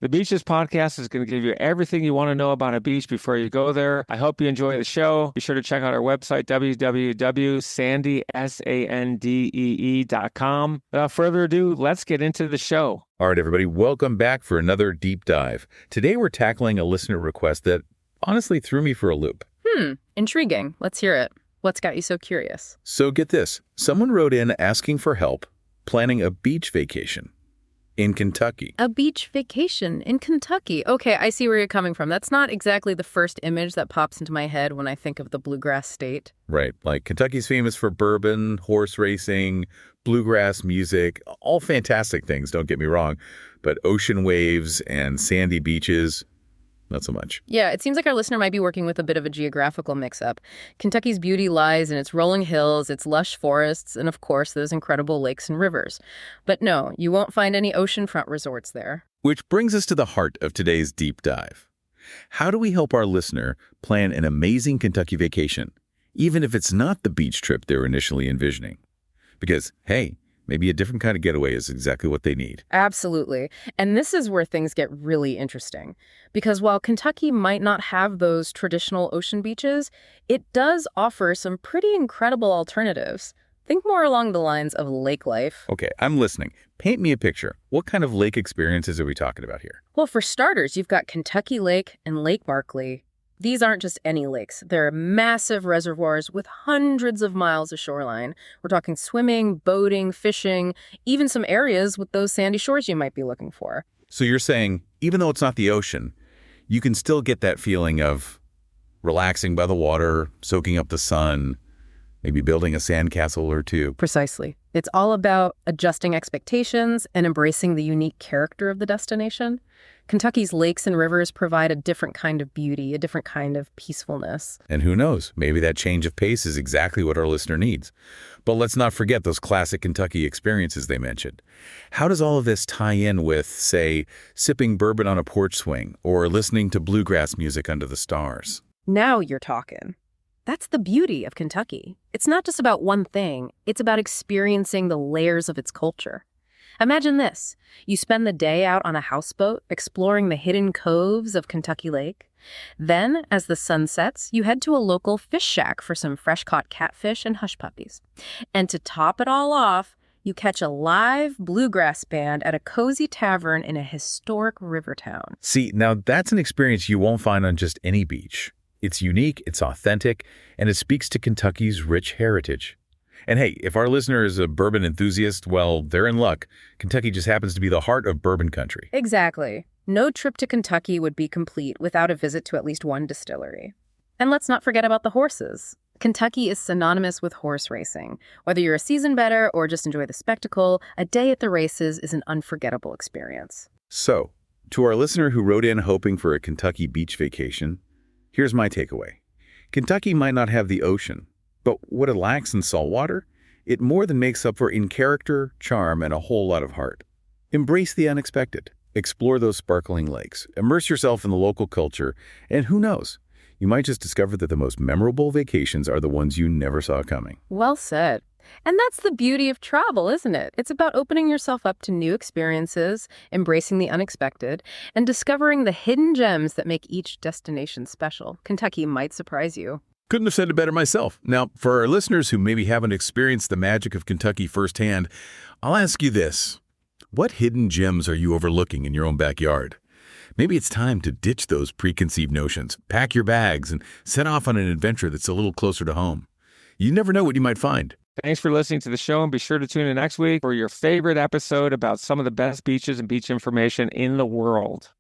The Beaches podcast is going to give you everything you want to know about a beach before you go there. I hope you enjoy the show. Be sure to check out our website, www.sandee.com. Without further ado, let's get into the show. All right, everybody, welcome back for another deep dive. Today, we're tackling a listener request that honestly threw me for a loop. Intriguing. Let's hear it. What's got you so curious? So get this. Someone wrote in asking for help planning a beach vacation in Kentucky. A beach vacation in Kentucky. Okay, I see where you're coming from. That's not exactly the first image that pops into my head when I think of the Bluegrass state. Right. Like Kentucky's famous for bourbon, horse racing, bluegrass music, all fantastic things, don't get me wrong. But ocean waves and sandy beaches, not so much. Yeah, it seems like our listener might be working with a bit of a geographical mix-up. Kentucky's beauty lies in its rolling hills, its lush forests, and of course, those incredible lakes and rivers. But no, you won't find any oceanfront resorts there. Which brings us to the heart of today's deep dive. How do we help our listener plan an amazing Kentucky vacation, even if it's not the beach trip they're initially envisioning? Because, hey, maybe a different kind of getaway is exactly what they need. Absolutely. And this is where things get really interesting. Because while Kentucky might not have those traditional ocean beaches, it does offer some pretty incredible alternatives. Think more along the lines of lake life. Okay, I'm listening. Paint me a picture. What kind of lake experiences are we talking about here? Well, for starters, you've got Kentucky Lake and Lake Barkley. These aren't just any lakes. They're massive reservoirs with hundreds of miles of shoreline. We're talking swimming, boating, fishing, even some areas with those sandy shores you might be looking for. So you're saying, even though it's not the ocean, you can still get that feeling of relaxing by the water, soaking up the sun, maybe building a sandcastle or two. Precisely. It's all about adjusting expectations and embracing the unique character of the destination. Kentucky's lakes and rivers provide a different kind of beauty, a different kind of peacefulness. And who knows, maybe that change of pace is exactly what our listener needs. But let's not forget those classic Kentucky experiences they mentioned. How does all of this tie in with, say, sipping bourbon on a porch swing or listening to bluegrass music under the stars? Now you're talking. That's the beauty of Kentucky. It's not just about one thing. It's about experiencing the layers of its culture. Imagine this. You spend the day out on a houseboat exploring the hidden coves of Kentucky Lake. Then, as the sun sets, you head to a local fish shack for some fresh-caught catfish and hush puppies. And to top it all off, you catch a live bluegrass band at a cozy tavern in a historic river town. See, now that's an experience you won't find on just any beach. It's unique, it's authentic, and it speaks to Kentucky's rich heritage. And hey, if our listener is a bourbon enthusiast, well, they're in luck. Kentucky just happens to be the heart of bourbon country. Exactly. No trip to Kentucky would be complete without a visit to at least one distillery. And let's not forget about the horses. Kentucky is synonymous with horse racing. Whether you're a seasoned bettor or just enjoy the spectacle, a day at the races is an unforgettable experience. So, to our listener who wrote in hoping for a Kentucky beach vacation, here's my takeaway. Kentucky might not have the ocean, but what it lacks in salt water, it more than makes up for in character, charm, and a whole lot of heart. Embrace the unexpected. Explore those sparkling lakes. Immerse yourself in the local culture. And who knows, you might just discover that the most memorable vacations are the ones you never saw coming. Well said. And that's the beauty of travel, isn't it? It's about opening yourself up to new experiences, embracing the unexpected, and discovering the hidden gems that make each destination special. Kentucky might surprise you. Couldn't have said it better myself. Now, for our listeners who maybe haven't experienced the magic of Kentucky firsthand, I'll ask you this. What hidden gems are you overlooking in your own backyard? Maybe it's time to ditch those preconceived notions, pack your bags, and set off on an adventure that's a little closer to home. You never know what you might find. Thanks for listening to the show, and be sure to tune in next week for your favorite episode about some of the best beaches and beach information in the world.